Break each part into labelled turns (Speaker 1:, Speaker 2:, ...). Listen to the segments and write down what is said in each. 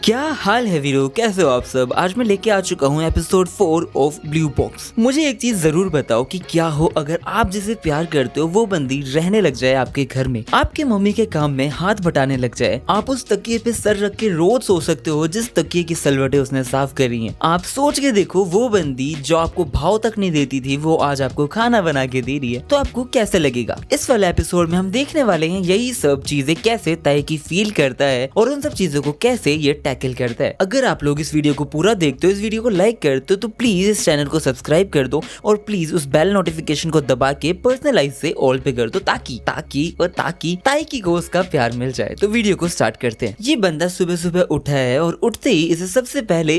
Speaker 1: क्या हाल है वीरो, कैसे हो आप सब। आज मैं लेके आ चुका हूँ एपिसोड 4 ऑफ ब्लू बॉक्स। मुझे एक चीज जरूर बताओ कि क्या हो अगर आप जिसे प्यार करते हो वो बंदी रहने लग जाए आपके घर में, आपके मम्मी के काम में हाथ बटाने लग जाए, आप उस तकिए पे सर रख के रोज सो सकते हो जिस तकिए की सलवटें उसने साफ करी हैं। आप सोच के देखो वो बंदी जो आपको भाव तक नहीं देती थी वो आज आपको खाना बना के दे रही है, तो आपको कैसे लगेगा। इस वाले एपिसोड में हम देखने वाले हैं यही सब चीजें कैसे ताइकी फील करता है और उन सब चीजों को कैसे ये टैकल करता है। अगर आप लोग इस वीडियो को पूरा देखते हो, इस वीडियो को लाइक करते हो, तो प्लीज इस चैनल को सब्सक्राइब कर दो और प्लीज उस बेल नोटिफिकेशन को दबा के पर्सनलाइज से ऑल पे कर दो ताकि ताइकी को उसका प्यार मिल जाए। तो वीडियो को स्टार्ट करते हैं। ये बंदा सुबह सुबह उठा है और उठते ही इसे सबसे पहले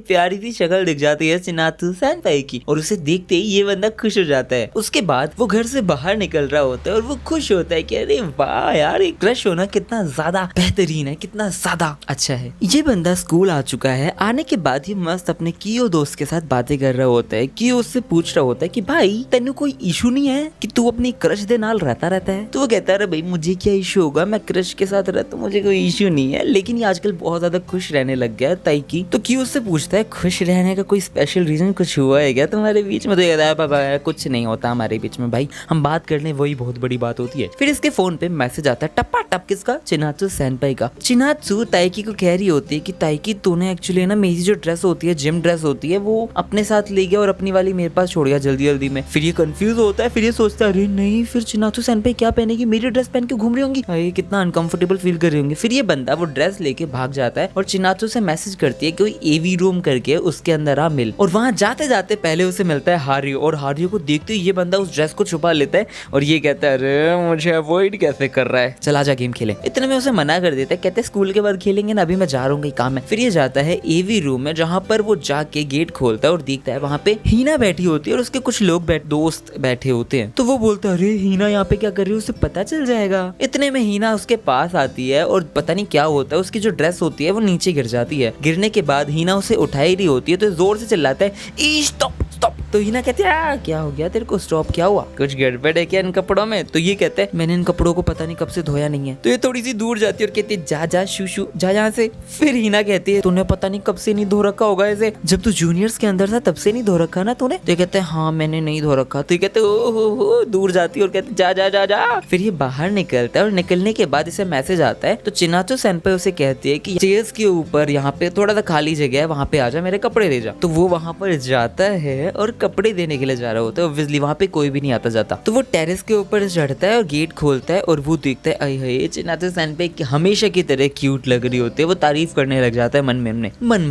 Speaker 1: प्यारी सी शक्ल दिख जाती है चिनातु सेनपाई की, और उसे देखते ही ये बंदा खुश हो जाता है। उसके बाद वो घर से बाहर निकल रहा होता है और वो खुश होता है कि अरे वाह यार, एक क्रश होना कितना ज्यादा बेहतरीन है, कितना ज्यादा अच्छा है। ये बंदा स्कूल आ चुका है। आने के बाद ये मस्त अपने कियो दोस्त के साथ बातें कर रहा होता है। कियो उससे पूछ रहा होता है कि भाई तेनू कोई इशू नहीं है कि तू अपनी क्रश दे नाल रहता है। तो वो कहता है अरे भाई मुझे क्या इशू होगा, मैं क्रश के साथ रहता हूँ, मुझे कोई इशू नहीं है, लेकिन ये आजकल बहुत ज्यादा खुश रहने लग गया है ताइकी। तो कियो उससे पूछता है खुश रहने का कोई स्पेशल रीजन कुछ हुआ है क्या तुम्हारे बीच में। तो कहता है पापा कुछ नहीं होता हमारे बीच में भाई, हम बात कर ले वही बहुत बड़ी बात होती है। फिर इसके फोन पे मैसेज आता है टप्पा टप, किसका, चिनात्सु सेनपाई का। चिनात्सु ताइकी को कह रही होती है कि ताइकी तूने एक्चुअली ना मेरी जो ड्रेस होती है, जिम ड्रेस होती है, वो अपने साथ ले गया और अपनी वाली मेरे पास छोड़ गया जल्दी में। फिर ये कंफ्यूज होता है, फिर ये सोचता है अरे नहीं, फिर चिनात्सु सेनपाई क्या पहनेगी, मेरी ड्रेस पहन के घूम रही होंगी, अरे कितना अनकंफर्टेबल फील कर रही होंगी। फिर ये बंदा वो ड्रेस लेके भाग जाता है और चिनात्सु से मैसेज करती है कि कोई एवी रूम करके उसके अंदर आ मिल। और वहां जाते जाते पहले उसे मिलता है हारियो, और हारियो को देखते ही ये बंदा उस ड्रेस को छुपा लेता है और ये कहता है अरे मुझे अवॉइड कैसे कर रहा है, चला जा गेम खेले। इतने में उसे मना कर देता है, कहते स्कूल के बाद खेलेंगे ना, अभी मैं जा रहा हूँ, काम है। फिर ये जाता है एवी रूम में जहाँ पर वो जाके गेट खोलता है और देखता है वहाँ पे हीना बैठी होती है और उसके कुछ लोग दोस्त बैठे होते हैं। तो वो बोलता है अरे हीना यहाँ पे क्या कर रही है, उसे पता चल जाएगा। इतने में हीना उसके पास आती है और पता नहीं क्या होता है, उसकी जो ड्रेस होती है वो नीचे गिर जाती है। गिरने के बाद हीना उसे उठा ही रही होती है तो जोर से चिल्लाता है स्टॉप स्टॉप। तो हीना कहती है क्या हो गया तेरे को, स्टॉप क्या हुआ, कुछ गड़बड़ है क्या इन कपड़ों में। तो ये कहता है मैंने इन कपड़ों को पता नहीं कब से धोया नहीं है। तो ये थोड़ी सी दूर जाती है और कहती है जा जा शू जा यहाँ से। फिर हीना कहती है तूने पता नहीं कब से नहीं धो रखा होगा ऐसे, जब तू जूनियर्स के अंदर था तब से नहीं धो रखा ना तूने। तो ये कहते हैं हाँ मैंने नहीं धो रखा। तो ये कहते हो दूर जाती है और कहते जा जा जा जा। फिर ये बाहर निकलता है और निकलने के बाद इसे मैसेज आता है। तो चिनात्सु सेनपाई उसे कहती है कि चेयर्स के ऊपर यहाँ पे थोड़ा सा खाली जगह है, वहाँ पे आ जा, मेरे कपड़े ले जा। तो वो वहाँ पर जाता है और कपड़े देने के लिए जा रहा होता है। ऑब्वियसली वहाँ पे कोई भी नहीं आता जाता। तो वो टेरेस के ऊपर चढ़ता है और गेट खोलता है और वो देखता है अरे चिनात्सु सेनपाई हमेशा की तरह क्यूट लग रही होती है। वो तारीफ करने लग जाता है मन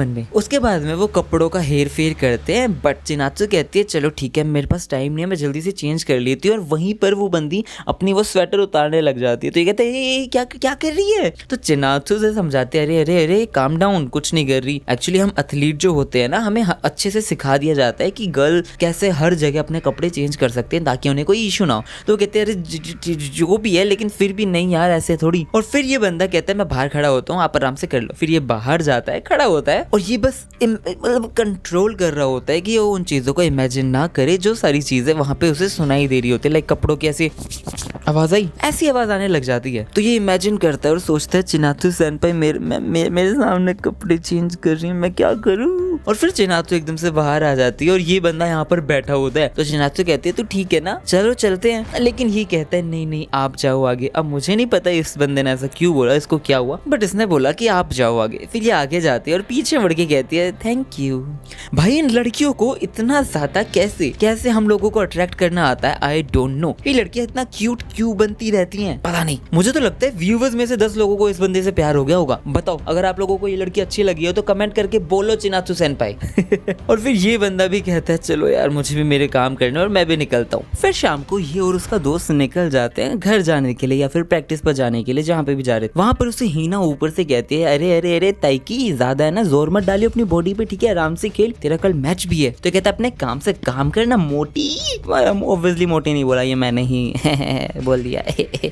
Speaker 1: में। उसके बाद में वो कपड़ों का हेर फेर करते हैं, बट चिनात्सु कहती है चलो ठीक है मेरे पास टाइम नहीं है, मैं जल्दी से चेंज कर लेती हूँ। और वहीं पर वो बंदी अपनी वो स्वेटर उतारने लग जाती है। तो ये कहते हैं क्या कर रही है। तो चिनात्सु से समझाते हैं अरे काम डाउन, कुछ नहीं कर रही। एक्चुअली हम एथलीट जो होते हैं ना, हमें अच्छे से सिखा दिया जाता है कि गर्ल कैसे हर जगह अपने कपड़े चेंज कर सकते हैं ताकि उन्हें कोई इशू ना हो। तो कहते हैं अरे जो भी है लेकिन फिर भी नहीं यार ऐसे थोड़ी। और फिर ये बंदा कहता है मैं बाहर खड़ा होता हूँ, आप आराम से कर लो। फिर ये बाहर जाता है, खड़ा होता है और ये बस मतलब कंट्रोल कर रहा होता है कि वो उन चीजों को इमेजिन ना करे जो सारी चीजें वहां पे उसे सुनाई दे रही होती है। लाइक कपड़ों की ऐसी आवाज आई, ऐसी आवाज आने लग जाती है। तो ये इमेजिन करता है और सोचता है चिनात्सु सेनपाई मेरे सामने कपड़े चेंज कर रही है, मैं क्या करूं। और फिर चिनात्सु एकदम से बाहर आ जाती है और ये बंदा यहाँ पर बैठा होता है। तो चिनात्सु कहती है तो ठीक है ना, चलो चलते हैं। लेकिन ये कहता है नहीं आप जाओ आगे। अब मुझे नहीं पता इस बंदे ने ऐसा क्यों बोला, इसको क्या हुआ, बट इसने बोला कि आप जाओ आगे। फिर ये आगे जाती है और पीछे मुड़ के कहती है थैंक यू। भाई इन लड़कियों को इतना ज्यादा कैसे हम लोगों को अट्रैक्ट करना आता है, आई डोंट नो। ये लड़कियां इतना क्यूट क्यों बनती रहती हैं, पता नहीं। मुझे तो लगता है व्यूवर्स में से 10 लोगों को इस बंदे से प्यार हो गया होगा। बताओ अगर आप लोगों को ये लड़की अच्छी लगी हो तो कमेंट करके बोलो चिनात्सु सेनपाई। और फिर ये बंदा भी कहता है चलो यार मुझे भी मेरे काम करने, और मैं भी निकलता हूँ। फिर शाम को ये और उसका दोस्त निकल जाते हैं घर जाने के लिए या फिर प्रैक्टिस पर जाने के लिए, जहाँ पे भी जा रहे। वहाँ पर उसे हीना ऊपर से कहती है अरे ताइकी ज्यादा है ना, जोर मत डालियो अपनी बॉडी पे, ठीक है, आराम से खेल, तेरा कल मैच भी है। तो कहता है अपने काम से काम करना मोटी। ऑब्वियसली मोटी नहीं बोला, ये मैंने ही बोल दिया।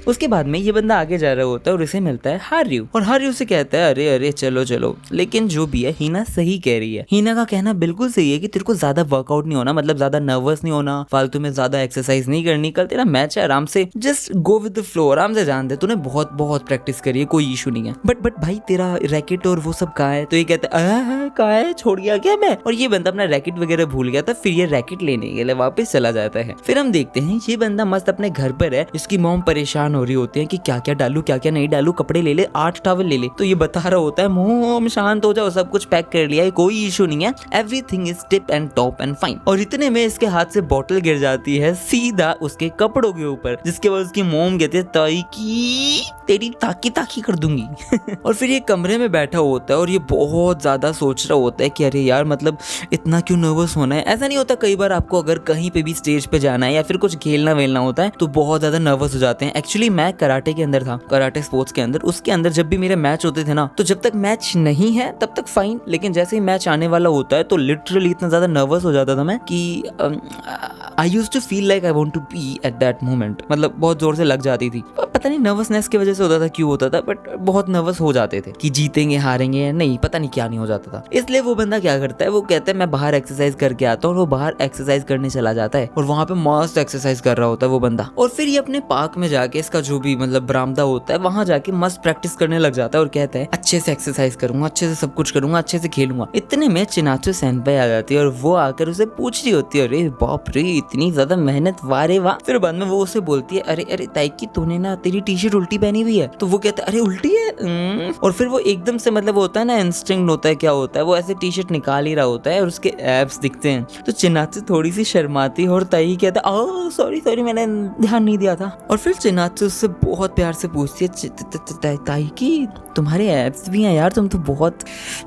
Speaker 1: उसके बाद में ये बंदा आगे जा रहा होता है और उसे मिलता है हारियो, और हारियो से कहता है अरे चलो, लेकिन जो भी है हीना सही कह रही है। हीना का कहना बिल्कुल सही है कि तेरे को ज्यादा वर्कआउट नहीं होना, मतलब ज्यादा नर्वस नहीं होना, फालतू में ज्यादा एक्सरसाइज नहीं करनी, कल तेरा मैच है, आराम से just go with the flow, आराम से जान दे, तूने बहुत बहुत प्रैक्टिस करी है, कोई इशू नहीं है। बट भाई तेरा रैकेट और वो सब कहाँ है? तो ये कहता है कहाँ है, छोड़ गया क्या मैं? और ये बंदा अपना रैकेट वगैरह भूल गया था, फिर ये रैकेट लेने के लिए वापस चला जाता है। फिर हम देखते हैं ये बंदा मस्त अपने घर पर है, इसकी मॉम परेशान हो रही होती है कि क्या क्या डालू क्या क्या नहीं डालू, कपड़े ले ले, 8 टॉवल ले ले। तो ये बता रहा होता है मॉम शांत हो जाओ, सब कुछ पैक कर लिया है, कोई इशू नहीं है, everything is tip and top and fine. और इतने में इसके हाथ से बॉटल गिर जाती है सीधा उसके कपड़ों के ऊपर, जिसके बाद उसकी मॉम कहती है ताई की तेरी ताकी ताकी कर दूंगी। और फिर ये कमरे में बैठा होता है और ये बहुत ज्यादा सोच रहा होता है कि अरे यार मतलब इतना क्यों नर्वस होना है। ऐसा नहीं होता कई बार आपको अगर कहीं पे भी स्टेज पे जाना है या फिर कुछ खेलना वेलना होता है तो बहुत ज्यादा नर्वस हो जाते हैं। एक्चुअली मैं कराटे के अंदर था, कराटे स्पोर्ट्स के अंदर, उसके अंदर जब भी मेरे मैच होते थे ना, तो जब तक मैच नहीं है तब तक फाइन, लेकिन जैसे ही मैच आने वाला होता है तो लिटरली इतना ज्यादा नर्वस हो जाता था मैं कि I used to feel like I want to pee at that moment, मतलब बहुत जोर से लग जाती थी। पता नहीं नर्वसनेस की वजह से होता था, क्यों होता था, बट बहुत नर्वस हो जाते थे कि जीतेंगे हारेंगे या नहीं, पता नहीं क्या नहीं हो जाता था। इसलिए वो बंदा क्या करता है, वो कहता है मैं बाहर एक्सरसाइज करके आता हूँ, और वो बाहर एक्सरसाइज करने चला जाता है और वहां पे मस्त एक्सरसाइज कर रहा होता है वो बंदा। और फिर ये अपने पार्क में जाके, इसका जो भी मतलब बरामदा होता है, वहां जाके मस्त प्रैक्टिस करने लग जाता है और कहता है अच्छे से एक्सरसाइज करूंगा, अच्छे से सब कुछ करूंगा, अच्छे से खेलूंगा। इतने में चिनाचो सेनपाई आ जाती है और वो आकर उसे पूछ रही होती है अरे बाप रे इतनी ज्यादा मेहनत, वारे वाह। फिर बाद में वो उसे बोलती है अरे अरे ताइकी तूने ना तेरी टी शर्ट उल्टी पहनी हुई है। तो वो कहता है अरे उल्टी है। और फिर वो एकदम से मतलब होता है ना इंस्टिंक्ट होता है, क्या होता है, वो ऐसे टी शर्ट निकाल ही रहा होता है और उसके एब्स दिखते हैं। तो चिनाचो थोड़ी सी शर्माती है और ताई कहता है ओह सॉरी सॉरी मैंने ध्यान नहीं दिया था। और फिर चिनाचो उससे बहुत प्यार से पूछती है ताई की तुम्हारे एब्स भी हैं यार, तुम तो बहुत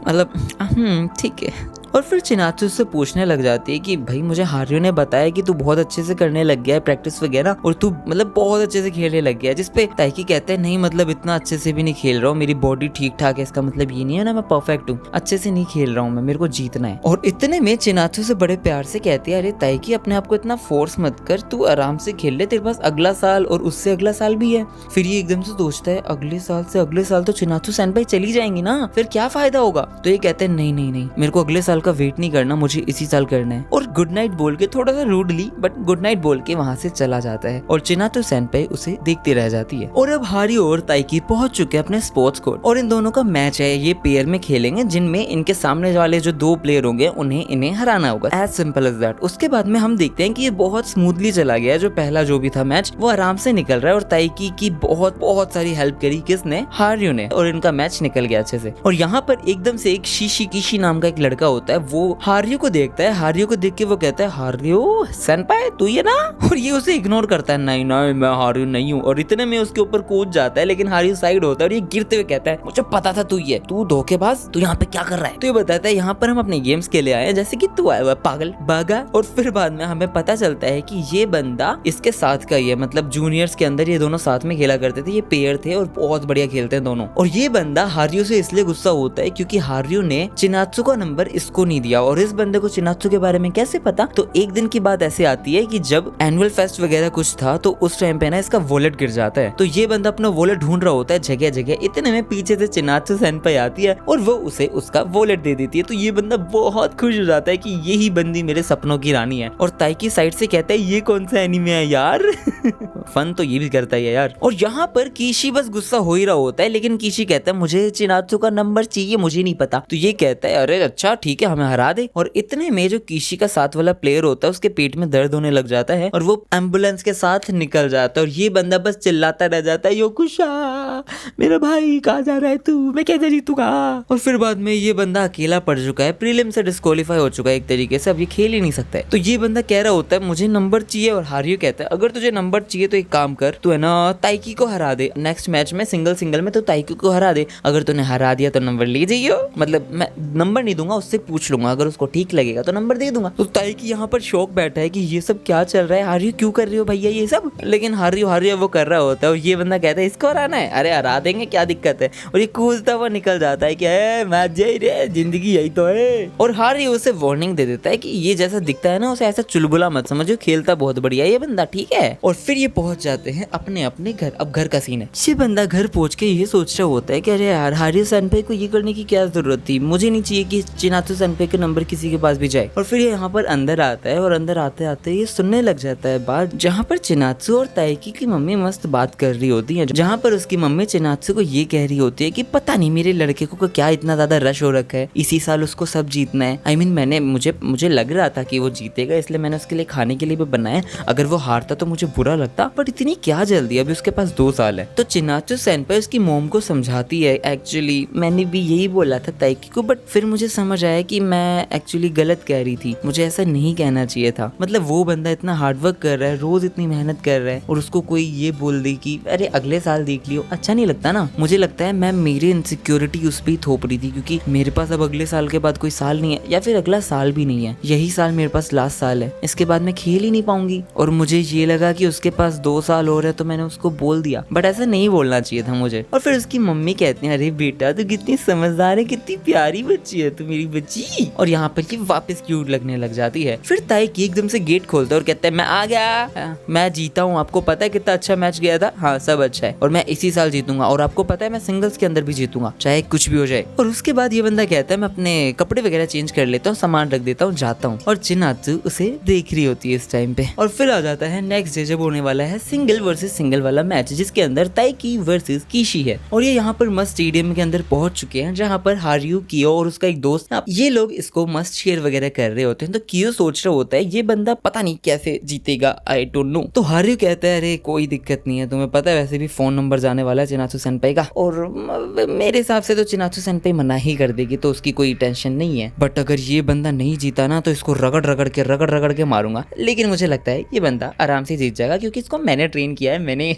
Speaker 1: मतलब ठीक है। और फिर चिनाचो उससे पूछने लग जाती है कि भाई मुझे हारियो ने बताया कि तू बहुत अच्छे से करने लग गया है प्रैक्टिस वगैरह और तू मतलब बहुत अच्छे से खेलने लग गया है। जिसपे ताइकी कहते हैं नहीं मतलब इतना अच्छे से भी नहीं खेल रहा हूँ, मेरी बॉडी ठीक ठाक है, इसका मतलब ये नहीं है ना मैं परफेक्ट हूँ, अच्छे से नहीं खेल रहा हूँ मैं, मेरे को जीतना है। और इतने में चिनाचो से बड़े प्यार से कहती है अरे ताइकी अपने आप को इतना फोर्स मत कर, तू आराम से खेल ले, तेरे पास अगला साल और उससे अगला साल भी है। फिर ये एकदम से सोचता है अगले साल से अगले साल तो चिनाचो सेनपाई चली जाएंगी ना, फिर क्या फायदा होगा। तो ये कहते हैं नहीं नहीं नहीं मेरे को अगले साल का वेट नहीं करना, मुझे इसी साल करना है। और गुड नाइट बोल के, थोड़ा सा रूडली बट गुड नाइट बोल के वहां से चला जाता है और चिनाचो सेनपाई उसे देखती रह जाती है। और अब हारियो और ताइकी पहुंच चुके हैं अपने स्पोर्ट्स कोर्ट और इन दोनों का मैच है, ये पेयर में खेलेंगे जिनमें इनके सामने वाले जो 2 प्लेयर होंगे उन्हें इन्हें हराना होगा, एज सिंपल एज दैट। उसके बाद में हम देखते हैं कि ये बहुत स्मूथली चला गया है, जो पहला जो भी था मैच वो आराम से निकल रहा है और ताइकी की बहुत बहुत सारी हेल्प करी किसने, हारियो ने, और इनका मैच निकल गया अच्छे से। और यहाँ पर एकदम से एक शिशिकिशी नाम का एक लड़का होता है, वो हारियो को देखता है, हारियो को देख के वो कहता है हारियो सेनपाई तू ये ना, और ये उसे इग्नोर करता है नहीं नहीं मैं हारियो नहीं हूँ, और इतने में उसके ऊपर कूद जाता है, लेकिन हारियो साइड होता है और ये गिरते हुए कहता है मुझे पता था तू ये, तू धोखेबाज, तू यहाँ पे क्या कर रहा है। तो ये बताता है यहाँ पर हम अपने गेम्स के लिए आए हैं, जैसे कि तू आया हुआ पागल भागा। और फिर बाद में हमें पता चलता है कि ये बंदा इसके साथ का ही है, मतलब जूनियर्स के अंदर ये दोनों साथ में खेला करते थे, ये पेयर थे और बहुत बढ़िया खेलते हैं दोनों। और ये बंदा हारियो से इसलिए गुस्सा होता है क्योंकि हारियो ने चिनाचो का नंबर इसको नहीं दिया, और इस बंदे को चिनाचो के बारे में कैसे पता। तो एक दिन की बात ऐसे आती है कि जब एनुअल फेस्ट वगैरह कुछ था तो उस टाइम पे ना इसका वॉलेट गिर जाता है, तो ये बंदा अपना वॉलेट ढूंढ रहा होता है जगह जगह, इतने में पीछे से चिनाचो सेनपाई आती है और वो उसे उसका वॉलेट दे देती है। तो ये बंदा बहुत खुश हो जाता है कि यही बंदी मेरे सपनों की रानी है। और ताइकी साइड से कहता है ये कौन सा एनीमे है यार। फन तो ये भी करता है यार। और यहाँ पर कीशी बस गुस्सा हो ही रहा होता है, लेकिन कीशी कहता है मुझे चिनाचो का नंबर चाहिए, मुझे नहीं पता। तो ये कहता है अरे अच्छा ठीक है हमें हरा दे। और इतने में जो कीशी का साथ वाला प्लेयर होता है उसके पेट में दर्द होने लग जाता है और वो एम्बुलेंस के साथ निकल जाता है, और ये बंदा बस चिल्लाता रह जाता है योकुशा मेरा भाई कहाँ जा रहा है तू, मैं कैसे जीतूंगा। और फिर बाद में ये बंदा अकेला पड़ चुका है, प्रीलिम से डिस्क्वालीफाई हो चुका है एक तरीके से, अब ये खेल ही नहीं सकता है। तो ये बंदा कह रहा होता है मुझे नंबर चाहिए, और हारियो कहता है अगर तुझे नंबर चाहिए तो एक काम कर, तू है ना ताइकी को हरा दे नेक्स्ट मैच में, सिंगल में तो ताइकी को हरा दे, अगर तूने हरा दिया तो नंबर ले जाइयो, मतलब मैं नंबर नहीं दूंगा उससे पूछ लूंगा, अगर उसको ठीक लगेगा तो नंबर दे दूंगा। तो ताइकी यहाँ पर शौक बैठा है कि ये सब क्या चल रहा है, हारियो क्यों कर रही हो भैया ये सब, लेकिन हारियो वो कर रहा होता है और ये बंदा कहता है इसको हराना है, अरे हरा देंगे क्या दिक्कत है। और ये कूदता हुआ निकल जाता है कि मैच जाई रे, जिंदगी यही तो है। और हारियो उसे वार्निंग दे देता है कि ये जैसा दिखता है ना उसे ऐसा चुलबुला मत समझो, खेलता बहुत बढ़िया ये बंदा ठीक है। और फिर ये पहुंच जाते हैं अपने अपने घर। अब घर का सीन है, ये बंदा घर पहुंच के ये सोच रहा होता है कि अरे यार हारियो सेनपाई को ये करने की क्या जरूरत थी, मुझे नहीं चाहिए कि चिनाचो सेनपाई का नंबर किसी के पास भी जाए। और फिर ये यहाँ पर अंदर आता है और अंदर आते आते ये सुनने लग जाता है बात जहाँ पर चिनात्सु और ताइकी की मम्मी मस्त बात कर रही होती है, जहाँ पर उसकी मम्मी चिनात्सु को ये कह रही होती है कि पता नहीं मेरे लड़के को क्या इतना ज्यादा रश हो रखा है, इसी साल उसको सब जीतना है। I mean, मुझे लग रहा था कि वो जीतेगा, इसलिए मैंने उसके लिए खाने के लिए भी बनाया, अगर वो हारता तो मुझे बुरा लगता, बट इतनी क्या जल्दी, अभी उसके पास 2 साल है। तो चिनात्सु सेनपाई उसकी मॉम को समझाती है, एक्चुअली मैंने भी यही बोला था ताइकी को, बट फिर मुझे समझ आया कि मैं एक्चुअली गलत कह रही थी, मुझे ऐसा नहीं कहना चाहिए था। मतलब वो बंदा इतना हार्डवर्क कर रहा है, रोज इतनी मेहनत कर रहा है, और उसको कोई ये बोल दे कि अरे अगले साल देख लियो, अच्छा नहीं लगता ना। मुझे लगता है मैं मेरी इनसिक्योरिटी उस पर थोप रही थी, क्योंकि मेरे पास अब अगले साल के बाद कोई साल नहीं है, या फिर अगला साल भी नहीं है, यही साल मेरे पास लास्ट साल है, इसके बाद मैं खेल ही नहीं पाऊंगी। और मुझे ये लगा कि उसके पास 2 साल और है, तो मैंने उसको बोल दिया, बट ऐसा नहीं बोलना चाहिए था मुझे। और फिर उसकी मम्मी कहती है, अरे बेटा तू कितनी समझदार है, कितनी प्यारी बच्ची है तू मेरी बच्ची। और यहाँ पर ये वापस क्यूट लगने लग जाती है। फिर ताइकी एकदम से गेट खोलता है और कहता है मैं आ गया, मैं जीता हूँ, आपको पता है कितना अच्छा मैच गया था, हाँ सब अच्छा है, और मैं इसी साल जीतूंगा, और आपको पता है मैं सिंगल्स के अंदर भी जीतूंगा, चाहे कुछ भी हो जाए। और उसके बाद ये बंदा कहता है मैं अपने कपड़े वगैरह चेंज कर लेता हूँ, सामान रख देता हूँ, जाता हूँ। और चिनात्सु उसे देख रही होती है इस टाइम पे। और फिर आ जाता है नेक्स्ट डे, जब होने वाला है सिंगल वर्सेस सिंगल वाला मैच, जिसके अंदर ताइकी वर्सेस कीशी है। और ये यहाँ पर मस्त स्टेडियम के अंदर पहुंच चुके हैं, जहाँ पर हारियो, कियो और उसका एक दोस्त, ये लोग इसको मस्त शेयर वगैरह कर रहे होते हैं। तो कियो सोच रहा होता है ये बंदा पता नहीं कैसे जीतेगा, आई डोंट नो। तो हारियो कहता है अरे कोई दिक्कत नहीं है, तुम्हें पता है वैसे भी फोन नंबर जाने वाला है चिनात्सु सेनपाई का, और मेरे हिसाब से तो चिनात्सु सेनपाई मना ही कर देगी, तो उसकी कोई टेंशन नहीं है। बट अगर ये बंदा नहीं जीता ना तो इसको रगड़ रगड़ के मारूंगा, लेकिन मुझे लगता है ये बंदा आराम से जीत जाएगा, क्योंकि इसको मैंने ट्रेन किया है, मैंने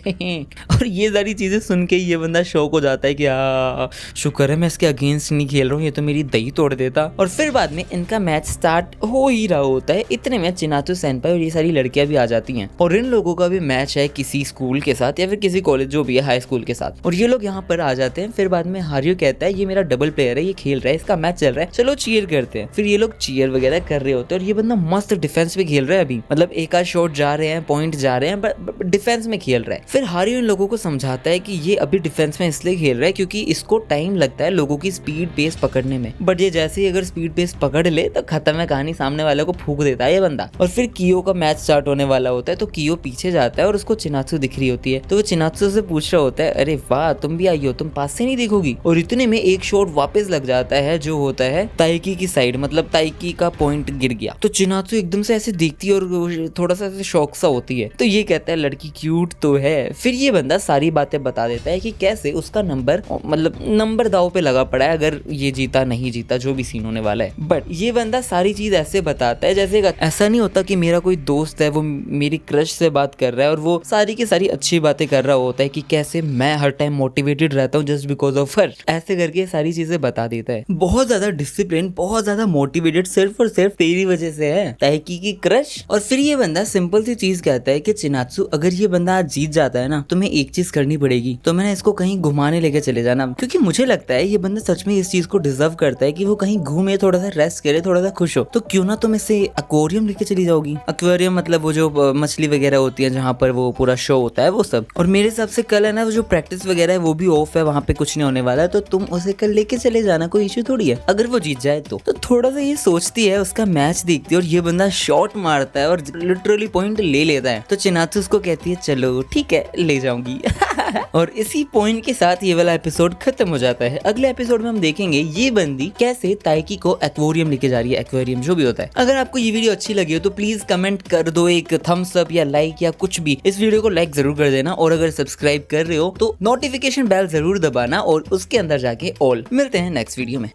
Speaker 1: और ये सारी चीजें सुन के ये बंदा शौक हो जाता है कि शुक्र है मैं इसके अगेंस्ट नहीं खेल रहा हूँ, ये तो मेरी दही तोड़ देता। और फिर बाद में इनका मैच स्टार्ट हो ही रहा होता है, इतने में चिनात्सु सेनपाई और ये सारी लड़कियां भी आ जाती हैं, और इन लोगों का भी मैच है किसी स्कूल के साथ या फिर किसी कॉलेज जो भी है हाई स्कूल के साथ, और ये लोग यहाँ पर आ जाते हैं। फिर बाद में हारियो कहता है ये मेरा डबल प्लेयर है, ये खेल रहा है, इसका मैच चल रहा है, चलो चीयर करते हैं। फिर ये लोग चीयर वगैरह कर रहे होते हैं, और ये बंदा मस्त डिफेंस में खेल रहा है, अभी मतलब एक आध शॉट जा रहे हैं, पॉइंट जा रहे हैं, बट डिफेंस में खेल रहा है। फिर हारियो इन लोगों को समझाता है कि ये अभी डिफेंस में इसलिए खेल रहा है क्योंकि इसको टाइम लगता है लोगों की स्पीड बेस पकड़ने में, बट ये जैसे ही अगर स्पीड बेस पकड़ ले तो खत्म है कहानी, सामने वाले को फूंक देता है ये बंदा। और फिर कियो का मैच स्टार्ट होने वाला होता है, तो कियो पीछे जाता है और उसको चिनात्सु दिख रही होती है, तो वो चिनात्सु से पूछ रहा होता है अरे वाह तुम भी आई हो, तुम पास से नहीं देखोगी। और इतने में एक शॉट वापस लग जाता है जो होता है ताइकी की साइड, मतलब ताइकी का पॉइंट गिर गया। तो चिनात्सु एकदम से ऐसे देखती है और थोड़ा सा ऐसे शौक सा होती है, तो ये कहता है लड़की क्यूट तो है। फिर ये बंदा सारी बातें बता देता है कि कैसे उसका नंबर, मतलब नंबर दाव पे लगा पड़ा है अगर ये जीता नहीं जीता, जो भी सीन होने वाला है। बट ये बंदा सारी चीज ऐसे बताता है जैसे ऐसा नहीं होता कि मेरा कोई दोस्त है वो मेरी क्रश से बात कर रहा है और वो सारी की सारी अच्छी बातें कर रहा होता है कि कैसे मैं हर टाइम मोटिवेटेड रहता हूँ जस्ट बिकॉज ऑफ हर, ऐसे करके सारी चीजें बता देता है। बहुत ज्यादा डिसिप्लिन, बहुत ज्यादा मोटिवेटेड सिर्फ और सिर्फ तेरी वजह से है, ताइकी की क्रश। और फिर ये बंदा सिंपल सी चीज कहता है कि चिनात्सु अगर ये बंदा आज जीत जाता है ना, तुम्हें एक चीज करनी पड़ेगी, तो मैंने इसको कहीं घुमाने लेके चले जाना, क्योंकि मुझे लगता है ये बंदा सच में इस चीज को डिजर्व करता है कि वो कहीं घूमे, थोड़ा सा रेस्ट करे, थोड़ा सा खुश हो। तो क्यों ना तुम इसे एक्वेरियम लेके चली जाओगी। एक्वेरियम मतलब वो जो मछली वगैरह होती है जहाँ पर वो पूरा शो होता है वो सब। और मेरे हिसाब से कल है ना वो जो प्रैक्टिस वगैरह है वो भी ऑफ है, वहाँ पे कुछ नहीं होने वाला है, तो तुम उसे कल लेके चले जाना, कोई इश्यू थोड़ी है अगर वो जीत जाए तो। थोड़ा सा ये सोचती है, उसका मैच देखती है और ये बंदा शॉट मारता है और लिटरली पॉइंट ले लेता है। तो चिनात्सु उसको कहती है चलो ठीक है ले जाऊंगी और इसी पॉइंट के साथ ये वाला एपिसोड खत्म हो जाता है। अगले एपिसोड में हम देखेंगे ये बंदी कैसे ताइकी को एक्वेरियम लेके जा रही है, एक्वेरियम जो भी होता है। अगर आपको ये वीडियो अच्छी लगी हो तो प्लीज कमेंट कर दो, एक थम्स अप या लाइक या कुछ भी। इस वीडियो को लाइक जरूर कर देना, और अगर सब्सक्राइब कर रहे हो तो नोटिफिकेशन बेल जरूर दबाना और उसके अंदर जाके ऑल। मिलते हैं नेक्स्ट वीडियो में।